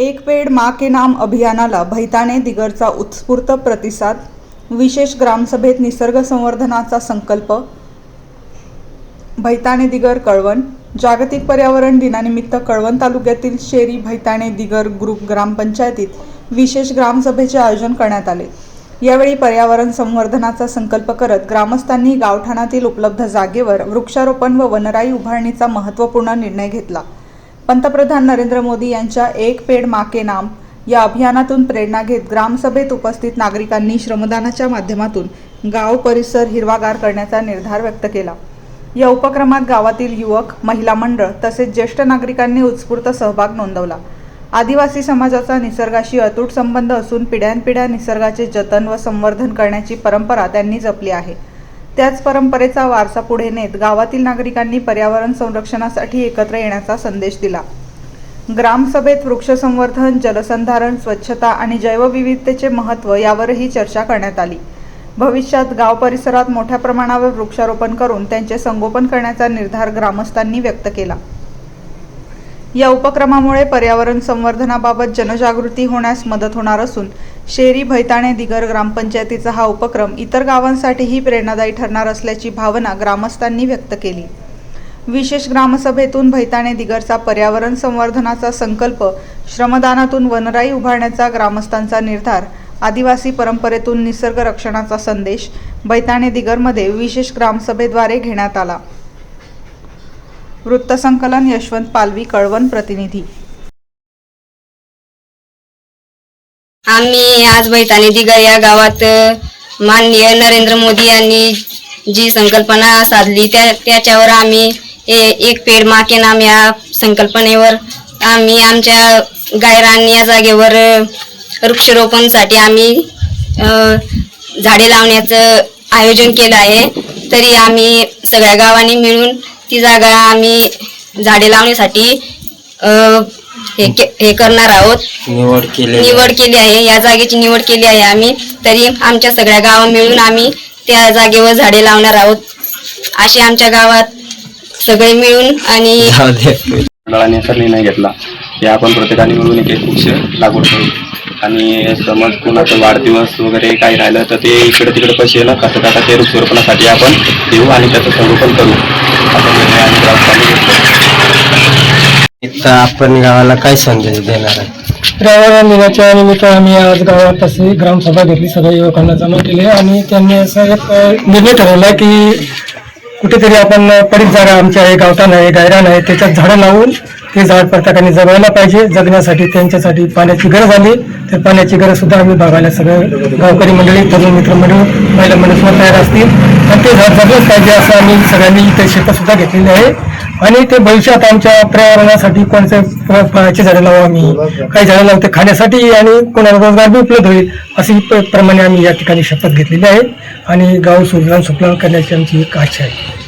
एक पेड़ माँ के नाम अभियानाला भैताणे दिगरचा उत्स्फूर्त प्रतिसाद। विशेष ग्रामसभेत निसर्ग संवर्धनाचा संकल्प। भैताणे दिगर कळवण। जागतिक पर्यावरण दिनानिमित्त कळवण तालुक्यातील शेरी भैताणे दिगर ग्रुप ग्रामपंचायतीत विशेष ग्रामसभेचे आयोजन करण्यात आले। यावेळी पर्यावरण संवर्धनाचा संकल्प करत ग्रामस्थांनी गावठाणातील उपलब्ध जागेवर वृक्षारोपण व वनराई उभारणीचा महत्त्वपूर्ण निर्णय घेतला। पंतप्रधान नरेंद्र मोदी यांच्या एक पेड़ माँ के नाम या अभियानातून प्रेरणा घेत ग्रामसभेत उपस्थित नागरिकांनी श्रमदानाच्या माध्यमातून गाव परिसर हिरवागार करण्याचा निर्धार व्यक्त केला। या उपक्रमात गावातील युवक, महिला मंडळ तसेच ज्येष्ठ नागरिकांनी उत्स्फूर्त सहभाग नोंदवला। आदिवासी समाजाचा निसर्गाशी अतूट संबंध असून पिढ्यानपिढ्या निसर्गाचे जतन व संवर्धन करण्याची परंपरा त्यांनी जपली आहे। त्याच परंपरेचा वारसा पुढे नेत गावातील नागरिकांनी पर्यावरण संरक्षणासाठी एकत्र येण्याचा संदेश दिला। ग्रामसभेत वृक्ष संवर्धन, जलसंधारण, स्वच्छता आणि जैवविविधतेचे महत्त्व यावरही चर्चा करण्यात आली। भविष्यात गाव परिसरात मोठ्या प्रमाणावर वृक्षारोपण करून त्यांचे संगोपन करण्याचा निर्धार ग्रामस्थांनी व्यक्त केला। या उपक्रमामुळे पर्यावरण संवर्धनाबाबत जनजागृती होण्यास मदत होणार असून शेरी भैताणे दिगर ग्रामपंचायतीचा हा उपक्रम इतर गावांसाठीही प्रेरणादायी ठरणार असल्याची भावना ग्रामस्थांनी व्यक्त केली। विशेष ग्रामसभेतून भैताणे दिगरचा पर्यावरण संवर्धनाचा संकल्प, श्रमदानातून वनराई उभारण्याचा ग्रामस्थांचा निर्धार, आदिवासी परंपरेतून निसर्ग रक्षणाचा संदेश भैताणे दिगरमध्ये विशेष ग्रामसभेद्वारे घेण्यात आला। वृत्तसंकलन यशवंत पालवी, कळवण प्रतिनिधी। आम्ही आज भैताणे दिगर या गावात माननीय नरेंद्र मोदी यांनी जी संकल्पना साधली त्याच्यावर आम्ही एक पेड़ माँ के नाम या संकल्पनेवर आम्ही आमच्या गायरान या जागेवर वृक्षारोपणसाठी आम्ही झाडे लावण्याचं आयोजन केलं आहे। तरी आम्ही सगळ्या गावांनी मिळून ती जागा आम्ही झाडे लावण्यासाठी हे करणार आहोत, निवड केली आहे। या जागेची निवड केली आहे आम्ही। तरी आमच्या सगळ्या गावा मिळून आम्ही त्या जागेवर झाडे लावणार आहोत। असे आमच्या गावात सगळे मिळून आणि मंडळाने असा निर्णय घेतला की आपण प्रत्येकाने मिळून एक वृक्ष लागवड करू आणि समज कोणाचा वाढदिवस वगैरे काही राहिलं तर ते इकडे तिकडे पैसे न खर्च करता ते वृक्षारोपणासाठी आपण देऊ आणि त्याचं संगोपन करू असा निर्णय आम्ही ग्रामस्थांनी घेतला। आपण गावाला काय संदेश देणार आहे? पर्यावरण दिनाच्या निमित्त आम्ही आज गावात अशी ग्रामसभा घेतली, सगळ्या युवकांना जमा केले आणि त्यांनी असा एक निर्णय ठरवला की कुठेतरी आपण पडीक जागा आमच्या हे गावठाण आहे, गायरान आहे, त्याच्यात झाडं लावून ते झाड प्रत्येकाने जगवायला पाहिजे। जगण्यासाठी त्यांच्यासाठी पाण्याची गरज आली तर पाण्याची गरज सुद्धा आम्ही बघायला सगळं गावकरी मंडळी, तरुण मित्रमंडळ, महिला मंडळ सुद्धा तयार असतील आणि ते झाड जगलंच पाहिजे असं आम्ही सगळ्यांनी इथे शपथ सुद्धा घेतलेली आहे। आणि ते भविष्यात आमच्या पर्यावरणासाठी कोणते फळाची झाडं लावू, आम्ही काही झाडं लावते खाण्यासाठी आणि कोणाला रोजगार बी उपलब्ध होईल अशी प्रमाणे आम्ही या ठिकाणी शपथ घेतलेली आहे आणि गाव सुजलाम सुफलाम करण्याची आमची एक आशा आहे।